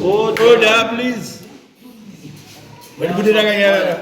Oh, order, please. When good I get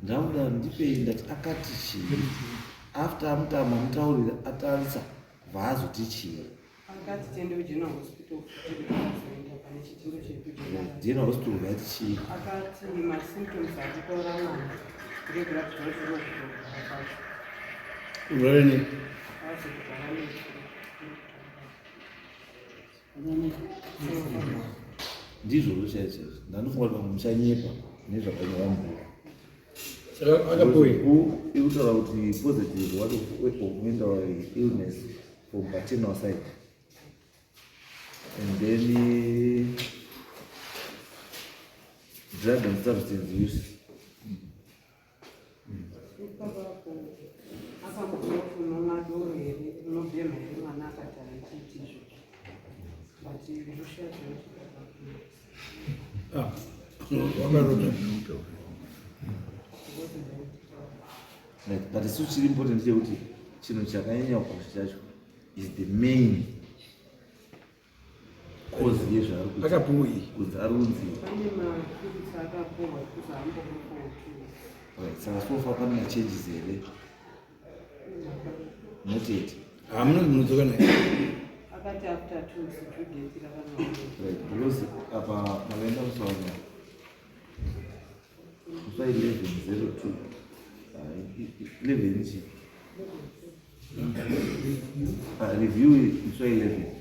ndauda ndipei ndati akati chii after amutama mutaurira atarisa vaazoti chii akati tiende kuGeneral Hospital General Hospital vaiti chii akati masymptoms atitaurana regular urareni ndizvo zvochaizvo ndanofunga kuti muchanyepa nezvakanyamura ikutaura kuti positive of mental illness from paternal side and then drug and substance use but it's so important kuti chinhu chakanyanya kukosha chacho is the main cause yezvaari kunzi ari kunzi saka sofa pane machanges here not yet munodzoka naye akati after 2 student right because apa makaenda kusaona kusa 1102 11 ichi review kusa 11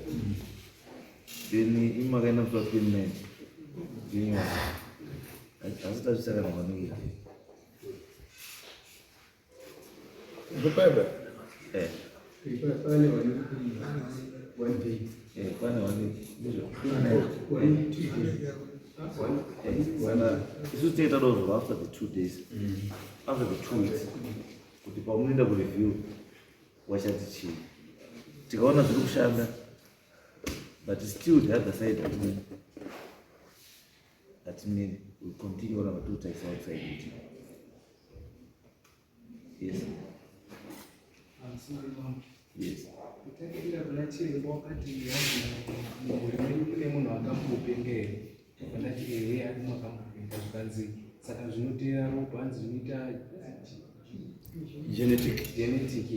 then imakaenda kusa 29 then asi tazvisaka navanongera pane isu tinoita dozvo after the 2 days after the 2 weeks kuti pamunoenda kureview wachati chii tikaona zviri kushanda but still the other side hatineri we continue on our 2 types outside it. Yes. Yes. Kutakira kuna chirembo wakati muhurumende kune munhu akamupengere kana chirembo ari makamupenga zvikanzi saka zvinotera ropa hanzi zvinoita genetic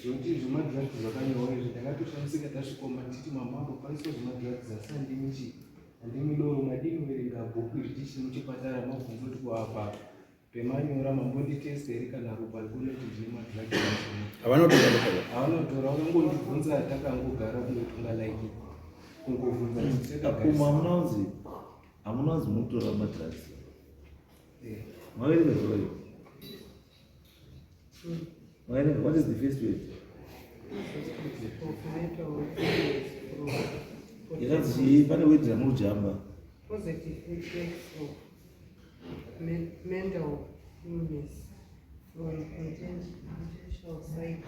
zvokuti zvemadrugs zvakanyorwa izvi takatoshandisika tasvikoma titi mamako paniswa zvemadrugs asi handimi doro madini kuverenga bhuku iri tichiri muchipatara mabvunza kuti kuapa pemanyora mambonditest here kana ropa rikuona kuti ndine madrugs havanotora vakangondibvunza takangogara kundotunga like kungobvunza hamunanzi munotora madrugs maverenga zvoyo what is the first word? yakanzi pane wedzi ramurujamba positive effects of mental illness from potential side.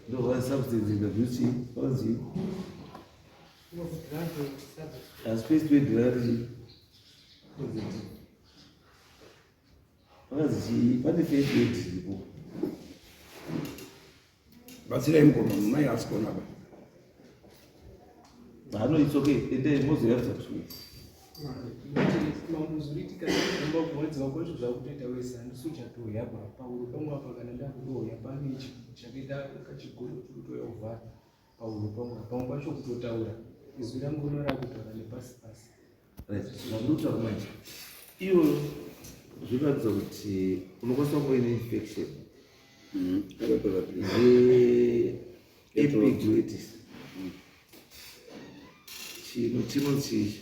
ndo substance abuse vanzi aspect wedhari vakanzi pane first aid iripo batsirai mukoma mai asikona ba hano it's okay ende mozoyavisa truth mamuzuritika zvinomba kurwadziwa kwacho zvakutoita wese handisi uchatoya pauro pangu apa kana ndakudoya pane chakaita kachigoro chikutoya kuvhara pauro pangu pamwe pacho kutotaura izwi rangu unorava kutaura nepasi pasi zvandinotaura manje iwo zvinoratidza kuti unokwanisa kunge ine infection epiglottis chinonzi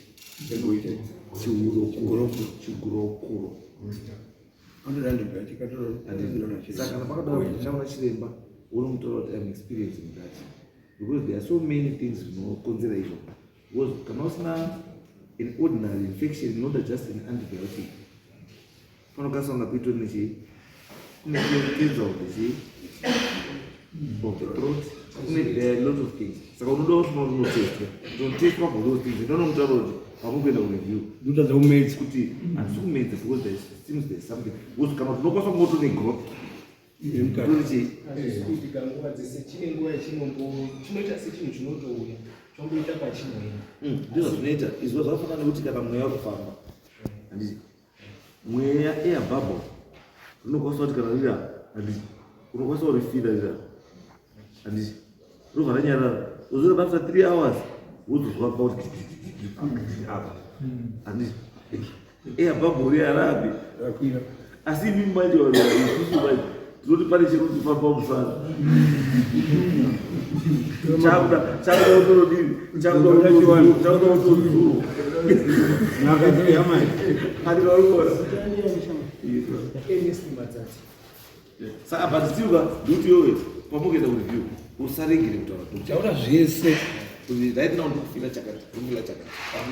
chigurokuro saka kana pakadaro chaona chiremba unomutora kuti I'm experiencing that because there are so many things zvinokonzera izvo because kana usina an ordinary infection not just an antibiotic panokwanisa kunga kuitwa nechi kune cancer of the throat there are a lot of things saka unoda kuti unotestwa testwa for those things ndonomutaura kuti pamukuenda kureview ndotadza kumedzi kuti handisi kumedza because there seems there's something because kana unokwanisa kungoto negrowth azvikuitika nguva dzese chine nguva yachinombo chinoita sechinhu chinotouya chomboita pachinoina ndizvo zvinoita izvo zvakafanana nekuti kana mweya wakufamba handiti mweya air bubble rinokwanisa kuti kana rira handiti unokwanisa kurifida rira handiti robva ranyarara uzora after 3 hours wozozwa pauti apa handiti air bubble riya rapi asi imi manje isusu manje tinoti pane chirikufamba musana chakuda utorodini chakuda utozuru andikaurikona saka bhatisiuka ndikuti yowe pamukuenda kureview usarengere kutaura taura zvese right now ndikufila chakati rumila chakati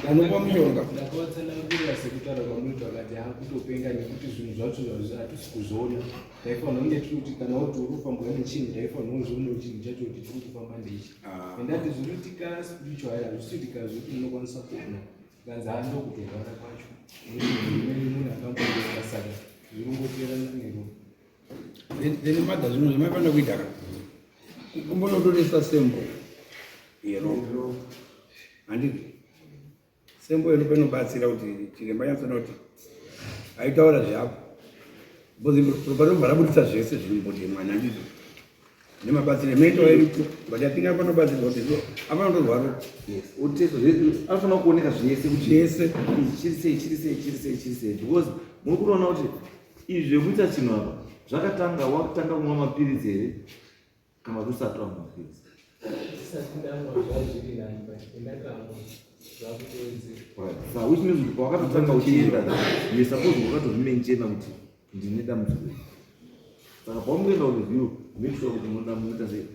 anopa mushonga ndakavatsanangurira sekutaura kwamuita vakati hakutopenga nekuti zvinhu zvacho hatisi kuzoona taifanira kunge tiri kuti kana kuti uri kufambwa nechinhu taifanira kuzoonawo chinhu chacho kuti tiri kufamba ndeichi endati zvinoitika spiritual hazvisiitika zvokuti unokwanisa kuona tikanzi handokutorwara kwacho munhu akamboeka saka zvirongoterana nero then madha zvino zvamafanira kuita ka kumbonotoresa sembo iro handiti sembo iro panobatsira kuti chiremba nyatsona kuti aitaura zvapo ropa rinobva rabudisa zvese zvirimboti mwana handiti nemabatsiro emeitaura iripo but atinga panobatsirwa kuti apanotorwara anofanira kuoneka zvese kuti zvese chirisei because muri kutoona kuti izvi zvekuita chinhu apa zvakatanga wakutanga kumwa mapiritsi here kana kuti usati wamwa mapiritsi which means kuti pawakatotanga uchienda you suppose wakatozvimenchena kuti ndine dambudziko saka pamukuenda kureview make sure kuti munoda muita sei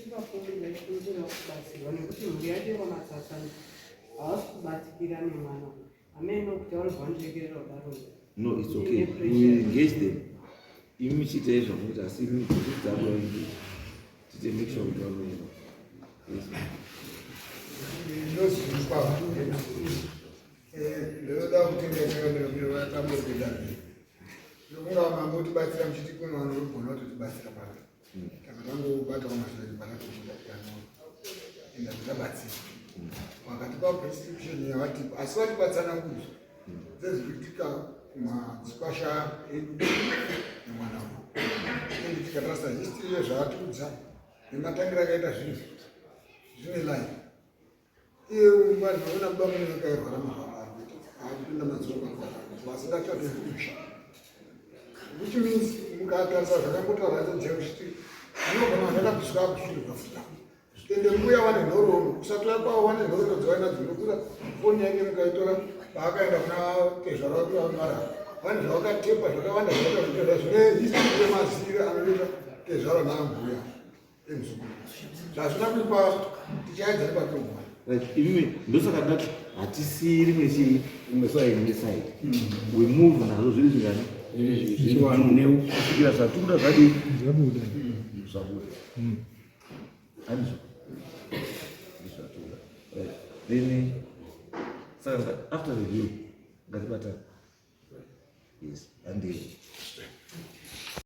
ipapoikunzira kubatsirwa nekuti mhuri yacho kwamatsasana havasi kubatikira nemwana amene kuti vanobva ndirekerera kudaro no it's okay we will engage them imi michiita izvamukuti asi imi dzavo tite make sure kuti vanoenda ndinoda kutendaaaatamboedai ndokunga mambotibatsira muchiti kune vanorogona kutotibatsira pano kana tangobatawo mashairi panatokudaano enda tidabatsira wakatipa prescription yavatipa asi vatibatsana nguzo dzezvikuitika kumadzikwasha edu nemwana wavo ende tikatarisa history yezvaatiudza nematangira akaita zvinhu zvine lai iye vanhuona kuba munhu akairwara mahara akupinda madzoka basi ndakatozvikusha which means mukatarisa zvakambotaura dzekuti anogona zvakabviswa kushure kwafuta ende mbuya wane nhoroondo kusatoya kwavo wane nhoroondo dzawainadzo nokura foni yange mukaitora paakaenda kuna tezvara vakuamara vane zvavakatepa zvakawanda zvakaita zvitenda zvine history yemazivire anoita tezvara naambuya emuzukuru zvazvina kuipa tichaedza nepatogona Right, imwe ndosaka ndati hatisiri imwe side we move nazo zviri zvingani zviwano neu kusvikira zvatikuda zvadii Zvabuda. zvabuda handizvo zvatuda. Then saka after review ngatibatana yes handei